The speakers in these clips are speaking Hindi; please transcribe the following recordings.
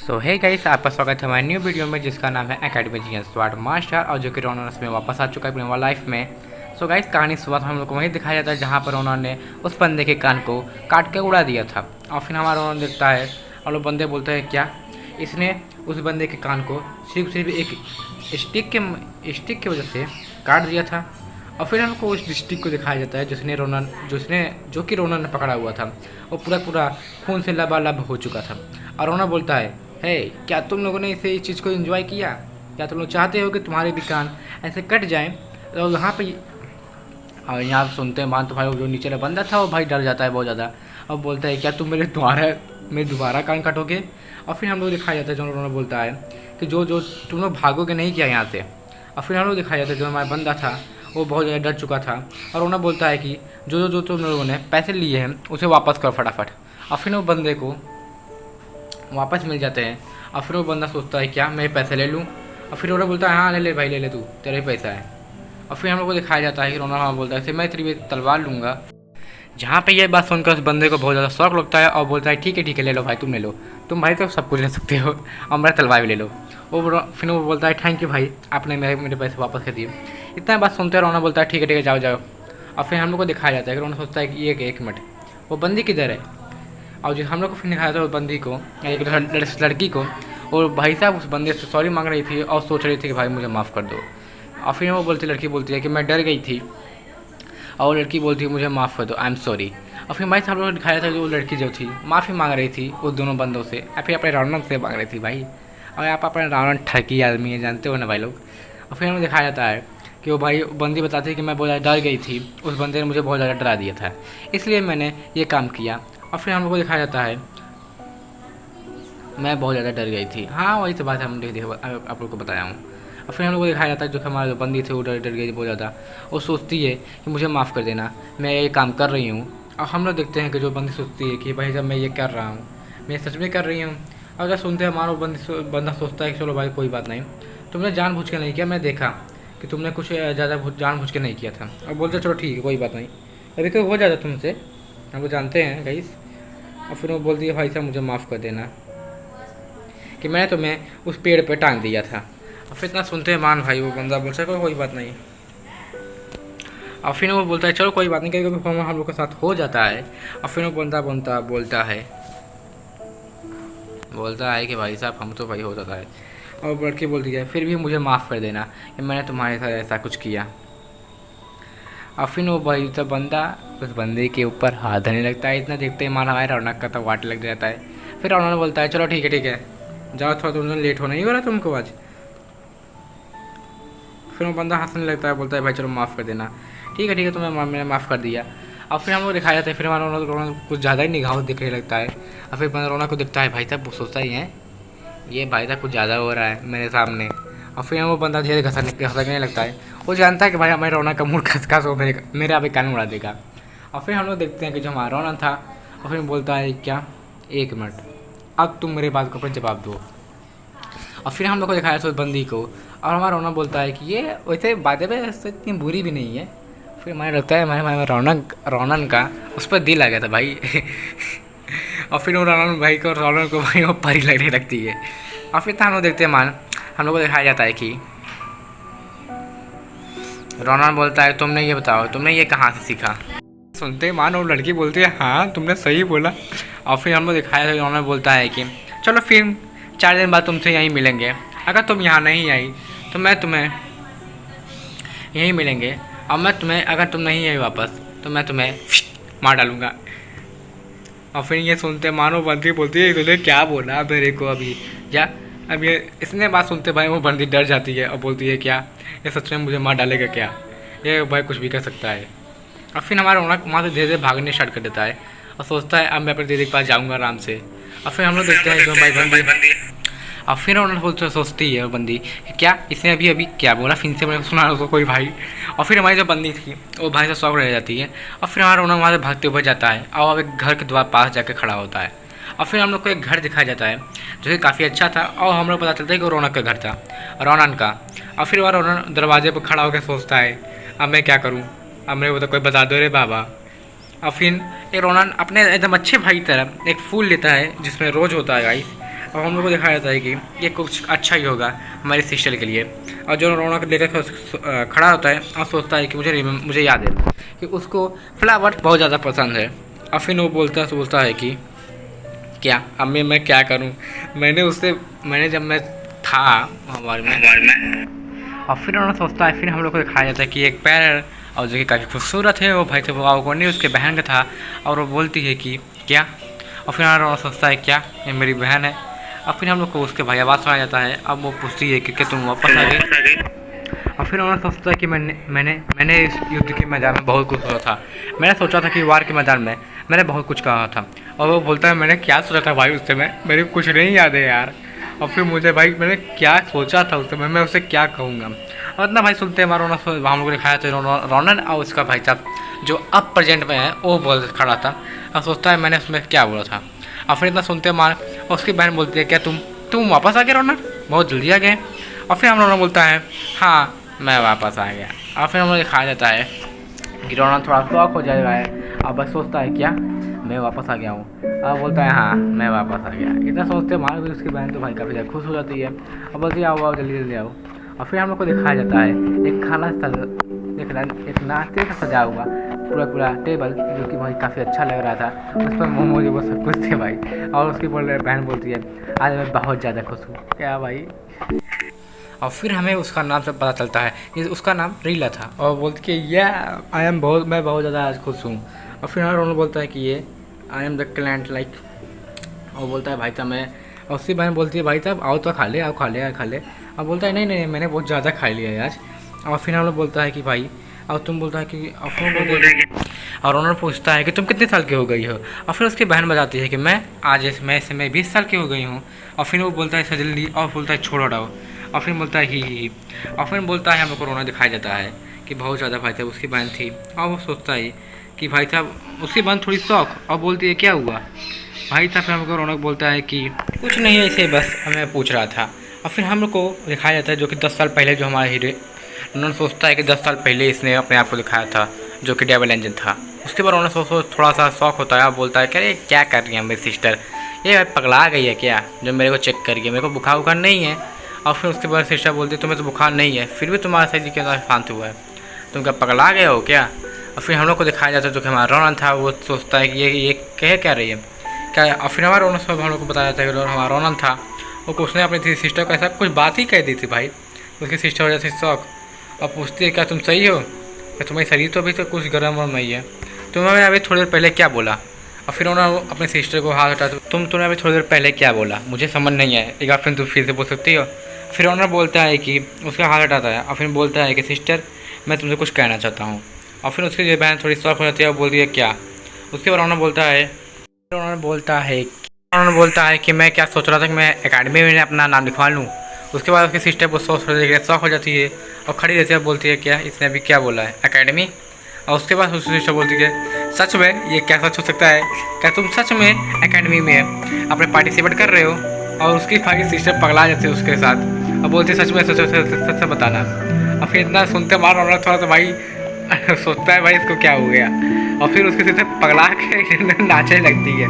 सो हे गाइस, आपका स्वागत है हमारे न्यू वीडियो में जिसका नाम है एकेडमी जीनियस स्वाट मास्टर और जो कि रोनर्स में वापस आ चुका है अपने लाइफ में। सो गाइस, कहानी सुबह हम लोग को वहीं दिखाया जाता है जहाँ पर उन्होंने उस बंदे के कान को काट के उड़ा दिया था। और फिर हमारा उन्होंने देखता है और लोग बंदे बोलते हैं क्या इसने उस बंदे के कान को सिर्फ एक स्टिक की वजह से काट दिया था। और फिर हमको उस स्टिक को दिखाया जाता है जो कि रोनन ने पकड़ा हुआ था, वो पूरा खून से लबालब हो चुका था। और रोनन बोलता है, हे क्या तुम लोगों ने इस चीज़ को एंजॉय किया? क्या तुम लोग चाहते हो कि तुम्हारे भी कान ऐसे कट जाएं? तो यहाँ पे और यहाँ सुनते हैं मान तो भाई जो नीचे वाला बंदा था वो भाई डर जाता है बहुत ज़्यादा। अब बोलता है क्या तुम मेरे दोबारा कान काटोगे? और फिर हम लोग दिखाया जाता है जो उन्होंने बोलता है कि जो तुम लोग भागोगे नहीं किया यहाँ से। और फिर हम लोग दिखाया जाता है जो हमारा बंदा था वो बहुत ज़्यादा डर चुका था। और उन्होंने बोलता है कि जो तुम लोगों ने पैसे लिए हैं उसे वापस करो फटाफट। और फिर वो बंदे को वापस मिल जाते हैं। और फिर वो बंदा सोचता है क्या मैं पैसे ले लूँ? और फिर उन्होंने बोलता है हाँ ले भाई ले तू, तेरा ही पैसा है। और फिर हम लोग को दिखाया जाता है कि रोना हाँ बोलता है मैं तेरी तलवार लूँगा। जहाँ पे ये बात सुनकर उस बंदे को बहुत ज़्यादा शौक लगता है और बोलता है ठीक है ले लो भाई, तुम ले लो, तुम भाई तो सब कुछ ले सकते हो और मेरा तलवार भी ले लो। फिर वो बोलता है थैंक यू भाई, आपने मेरे पैसे वापस कर दिए। इतना बात सुनते हैं रोना बोलता है ठीक है जाओ। और फिर हम लोग को दिखाया जाता है कि रोना सोचता है कि एक मिनट वो बंदी किधर है। और जो हम लोग को फिर दिखाया था उस बंदी को, एक लड़की को, और भाई साहब उस बंदे से सॉरी मांग रही थी और सोच रही थी कि भाई मुझे माफ़ कर दो। और फिर वो लड़की बोलती है कि मैं डर गई थी, और लड़की बोलती है मुझे माफ़ कर दो, आई एम सॉरी। और फिर भाई साहब लोग दिखाया था जो लड़की जो थी माफ़ी मांग रही थी उस दोनों बंदों से, या फिर अपने रावण से मांग रही थी भाई। और आप अपने रावण ठगी आदमी है, जानते हो ना भाई लोग। और फिर हमें दिखाया जाता है कि वो भाई बंदी बताती है कि मैं बहुत ज़्यादा डर गई थी, उस बंदे ने मुझे बहुत ज़्यादा डरा दिया था इसलिए मैंने ये काम किया। और फिर हम लोग को दिखाया जाता है मैं बहुत ज़्यादा डर गई थी, हाँ वही तो बात है, आप लोग को बताया हूँ। और फिर हम लोग को दिखाया जाता है जो कि हमारे जो बंदी थे वो डर गई बहुत ज़्यादा, वो सोचती है कि मुझे माफ़ कर देना, मैं ये काम कर रही हूँ। और हम लोग देखते हैं कि जो बंदी सोचती है कि भाई जब मैं ये कर रहा हूँ मैं सच में कर रही हूँ। और जब सुनते हैं हमारा बंदा सोचता है कि चलो भाई कोई बात नहीं, तुमने जानबूझ के नहीं किया, मैं देखा कि तुमने कुछ ज़्यादा जानबूझ के नहीं किया था। और बोलते चलो ठीक है कोई बात नहीं, अभी तो हो जाता तुमसे, हम लोग जानते हैं गाइस। और फिर वो बोलती है भाई साहब मुझे माफ़ कर देना कि मैंने तुम्हें उस पेड़ पे टांग दिया था। और फिर इतना सुनते हैं मान भाई वो बंदा बोलता है कोई बात नहीं। और फिर वो बोलता है चलो कोई बात नहीं, क्योंकि हम लोग के साथ हो जाता है। और फिर वो बंदा बोलता है कि भाई साहब हम तो भाई हो जाता है। और लड़की बोलती है फिर भी मुझे माफ़ कर देना कि मैंने तुम्हारे साथ ऐसा कुछ किया। और फिर वो भाई तो बंदा उस बंदे के ऊपर हाथ धरने लगता है। इतना देखते ही मान हमारे रौनक का तो वाट लग जाता है। फिर रौनक बोलता है चलो ठीक है जाओ, थोड़ा तुमने लेट होना ही हो रहा तुमको आज। फिर वो बंदा हंसने लगता है, बोलता है भाई चलो माफ़ कर देना, ठीक है तुम्हें मैंने माफ़ कर दिया। और फिर हम लोग दिखाया जाता है फिर हमारा रौनक कुछ ज़्यादा ही निगाह दिखने लगता है। और फिर रौनक को दिखता है भाई साहब वो सोचता ही है ये भाई साहब कुछ ज़्यादा हो रहा है मेरे सामने। और फिर वो बंदा धीरे घसकने लगता है, वो जानता है कि भाई हमारे रौनक का मूड खसखस हो मेरे अभी कान उड़ा देगा। और फिर हम लोग देखते हैं कि जो हमारा रौनक था और फिर बोलता है क्या एक मिनट अब तुम मेरे बात को अपने जवाब दो। और फिर हम लोग को दिखाया था उस बंदी को, और हमारा रौनक बोलता है कि ये वैसे बातें पे इतनी बुरी भी नहीं है। फिर हमें लगता है हमारे रौनक का उस पर दिल आ गया था भाई और फिर वो रौनक को भाई वो परी लगने लगती है। और फिर हम लोग देखते हैं हम लोग को दिखाया जाता है कि रौनक बोलता है तुमने ये बताओ तुमने ये कहाँ से सीखा। सुनते मान और लड़की बोलती है हाँ तुमने सही बोला। और फिर हम लोग दिखाया था रौनक बोलता है कि चलो फिर 4 दिन बाद तुमसे यहीं मिलेंगे, अगर तुम यहाँ नहीं आई तो मैं तुम्हें यहीं मिलेंगे, और मैं तुम्हें अगर तुम नहीं आई वापस तो मैं तुम्हें मार डालूँगा। और फिर ये सुनते मानो बंदी बोलती है तुमने क्या बोला मेरे को अभी या अब ये इसने बात सुनते भाई वो बंदी डर जाती है और बोलती है क्या ये सच में मुझे मार डालेगा क्या, ये भाई कुछ भी कर सकता है। और फिर हमारा रौनक वहाँ से धीरे धीरे भागने स्टार्ट कर देता है और सोचता है अब मैं अपने दीदी के पास जाऊँगा आराम से। और फिर हम लोग देखते हैं जो भाई बंदी और फिर उन्होंने सोचती है बंदी क्या इसने अभी क्या बोला, फिर से मैंने सुना उसको कोई भाई। और फिर हमारी जो बंदी थी वो भाई से शौक रह जाती है। और फिर हमारा रौनक वहाँ से भागते हुए जाता है और अब एक घर के द्वार पास जाकर खड़ा होता है। और फिर हम लोग को एक घर दिखाया जाता है जो कि काफ़ी अच्छा था, और हम लोग पता चलता है कि वो रौनक का घर था, रौनक का। और फिर वह रौनक दरवाजे पर खड़ा होकर सोचता है अब मैं क्या करूँ, अब मेरे को तो कोई बता दो रे बाबा। और फिर एक रौनक अपने एकदम अच्छे भाई की तरह एक फूल लेता है जिसमें रोज होता है गाइस, अब हम लोग को दिखाया जाता है कि ये कुछ अच्छा ही होगा हमारी सिस्टर के लिए। और जो रौनक लेकर खड़ा होता है और सोचता है कि मुझे याद है कि उसको फ्लावर बहुत ज़्यादा पसंद है। और फिर वो सोचता है कि क्या अब मैं क्या करूं, मैंने जब मैं था हमारे में। और फिर उन्होंने सोचता है, फिर हम लोग को दिखाया जाता है कि एक पैर और जो कि काफ़ी खूबसूरत है, वो भाई थे वो नहीं उसके बहन का था। और वो बोलती है कि क्या, और फिर उन्होंने सोचता है क्या ये मेरी बहन है। और फिर हम लोग को उसके भाई आवाज़ सुनाया जाता है। अब वो पूछती है कि क्या तुम वापस आ गए। और फिर उन्होंने सोचता है कि मैंने इस युद्ध के मैदान में बहुत कुछ सोचा था। मैंने सोचा था कि वार के मैदान में मैंने बहुत कुछ कहा था। और वो बोलता है मैंने क्या सोचा था भाई उस समय, मेरे को कुछ नहीं याद है यार। और फिर मुझे भाई मैंने क्या सोचा था उस समय, मैं उसे क्या कहूँगा। और इतना भाई सुनते हैं हमारा हम लोग दिखाया था रौनन और उसका भाई साहब जो अब प्रेजेंट में है वो बोल खड़ा था और सोचता है मैंने उसमें क्या बोला था। और फिर इतना सुनते हैं मार उसकी बहन बोलती है क्या तुम वापस आ गए रौनन, बहुत जल्दी आ गए। और फिर हम लोगों ने बोलता है हाँ मैं वापस आ गया। और फिर हम लोग दिखाया जाता है कि रौनन थोड़ा शौक हो जाएगा है और बस सोचता है क्या मैं वापस आ गया हूँ। अब बोलता है हाँ मैं वापस आ गया। इतना सोचते मार भी उसकी बहन तो भाई काफ़ी ज़्यादा खुश हो जाती है और बोलती है आओ जल्दी जल्दी आओ। और फिर हम लोग को दिखाया जाता है एक नाश्ते का सजा हुआ पूरा टेबल जो कि भाई काफ़ी अच्छा लग रहा था। उस पर मोमोज वो सब कुछ थे भाई। और उसकी बहन बोलती है आज मैं बहुत ज़्यादा खुश हूँ क्या भाई। और फिर हमें उसका नाम से पता चलता है कि उसका नाम रीला था। और बोलती है मैं बहुत ज़्यादा आज खुश हूँ। और फिर हमारा रोनल बोलता है कि ये I am the client like. और बोलता है भाई साहब मैं, और उसकी बहन बोलती है भाई साहब आओ तो खा ले और बोलता है नहीं मैंने बहुत ज़्यादा खा लिया है आज। और फिर हम लोग बोलता है कि भाई और तुम बोलता है कि और रोनल पूछता है कि तुम कितने साल की हो गई हो। और फिर उसकी बहन बताती है कि मैं इस समय 20 साल की हो गई हूँ। और फिर वो बोलता है ऐसा जल्दी, और बोलता है छोड़ हटाओ। और फिर बोलता है ही। और फिर बोलता है हम लोग को रोना दिखाया जाता है कि बहुत ज़्यादा भाई साहब उसकी बहन थी। और वो सोचता है कि भाई साहब उसकी बहन थोड़ी शौक और बोलती है क्या हुआ भाई साहब। फिर हमको रौनक बोलता है कि कुछ नहीं ऐसे बस मैं पूछ रहा था। और फिर हम लोग को दिखाया जाता है जो कि 10 साल पहले जो हमारा हीरो उन्होंने सोचता है कि 10 साल पहले इसने अपने आप को दिखाया था जो कि डेविल एंजल था। उसके बाद उन्होंने थोड़ा सा शौक होता है और बोलता है कि अरे क्या कर रही है मेरी सिस्टर, ये पगला गई है क्या जो मेरे को चेक करिए, मेरे को बुखार उखार नहीं है। और फिर उसके बाद सिस्टर बोलती है तुम्हें तो बुखार नहीं है फिर भी तुम्हारा सही के अंदर शांत हुआ है, तुम क्या पगला गए हो क्या। और फिर हम लोग को दिखाया जाता है जो कि हमारा रौनन था वो सोचता है कि ये कह क्या रही है क्या। और फिर हमारा रौनन सब हम लोग को बताया जाता है कि हमारा रौनन था वो उसने अपनी सिस्टर को ऐसा कुछ बात ही कह दी थी भाई। उसकी सिस्टर हो जाती शौक और पूछती है क्या तुम सही हो, क्या तुम्हारी शरीर तो अभी तो कुछ गर्म वर्म नहीं है, तुम्हें अभी थोड़ी देर पहले क्या बोला। और फिर उन्होंने अपने सिस्टर को हाथ हटा तुमने अभी थोड़ी देर पहले क्या बोला, मुझे समझ नहीं है, एक बार फिर तुम फिर से बोल सकती हो। फिर उन्होंने बोलता है कि उसका हाथ हटाता है और फिर बोलता है कि सिस्टर मैं तुमसे कुछ कहना चाहता हूँ। और फिर उसकी जो बहन थोड़ी शौक हो जाती है और बोलती है क्या। उसके बाद उन्होंने बोलता है कि मैं क्या सोच रहा था कि मैं एकेडमी में अपना नाम लिखवा लूँ। उसके बाद उसकी सिस्टर वो शौक हो जाती है और खड़ी रहती है, बोलती है क्या इसने अभी क्या बोला है एकेडमी। और उसके बाद उसकी सिस्टर बोलती है सच में ये क्या सच हो सकता है, क्या तुम सच में एकेडमी में अपने पार्टिसिपेट कर रहे हो। और उसकी भाई सिस्टर पगला जाती है उसके साथ और बोलती है सच में सच बताना। और फिर इतना सुनते मार रहा थोड़ा तो भाई सोचता है भाई इसको क्या हो गया। और फिर उसकी सिस्टर पगला के नाचने लगती है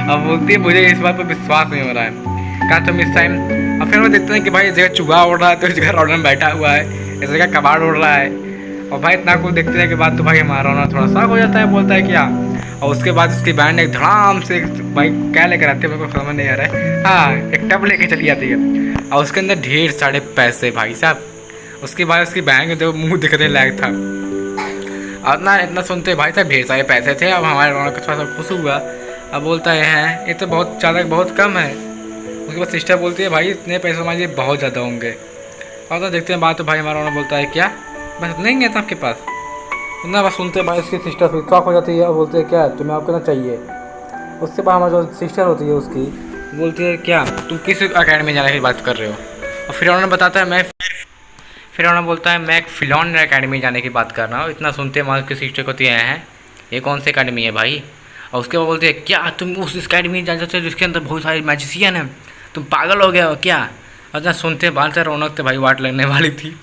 और बोलती है मुझे इस बात पर विश्वास नहीं हो रहा है क्या तुम इस टाइम। और फिर वो देखते हैं कि भाई इस जगह चूहा उड़ रहा है तो इस जगह रौनन बैठा हुआ है, इस जगह कबाड़ उड़ रहा है। और भाई इतना कुछ देखते हैं कि बाद तो भाई हमारा रौनन थोड़ा सा हो जाता है, बोलता है क्या। और उसके बाद उसकी बहन एक धड़ाम से भाई क्या लेकर आती है मेरे को समझ नहीं आ रहा है, हाँ एक टब लेके चली जाती है और उसके अंदर ढेर सारे पैसे भाई साहब। उसके बाद उसकी बहन के मुँह दिखने लायक था। और इतना सुनते भाई साहब ढेर सारे पैसे थे। अब हमारे रौनक थोड़ा सा खुश हुआ। अब बोलता है हैं ये तो बहुत ज़्यादा बहुत कम है। उसके बाद सिस्टर बोलती है भाई इतने पैसे हमारे लिए बहुत ज़्यादा होंगे। और तो देखते हैं बात तो भाई हमारा रौनक बोलता है क्या बस नहीं है तो आपके पास इतना बस सुनते भाई उसकी सिस्टर फिर शॉक हो जाती है और बोलते हैं क्या तुम्हें आपको ना चाहिए। उसके बाद हमारी जो सिस्टर होती है उसकी बोलती है क्या तुम किस अकेडमी में जाने की बात कर रहे हो। और फिर उन्होंने बताता है फिर उन्होंने बोलता है मैं एक फिलॉन अकेडमी जाने की बात कर रहा हूँ। इतना सुनते हमारे उसकी सिस्टर को दिए हैं ये कौन सी अकेडमी है भाई। और उसके बाद बोलते हैं क्या तुम उस अकेडमी में जा सकते हो जिसके अंदर बहुत सारे मैजिशियन हैं, तुम पागल हो गया हो क्या। और इतना सुनते बात से रौनक तो भाई वाट लगने वाली थी।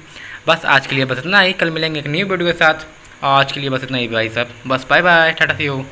बस आज के लिए बस इतना ही, कल मिलेंगे एक न्यू वीडियो के साथ। और आज के लिए बस इतना ही भाई साहब, बस बाय बाय टाटा सी हो।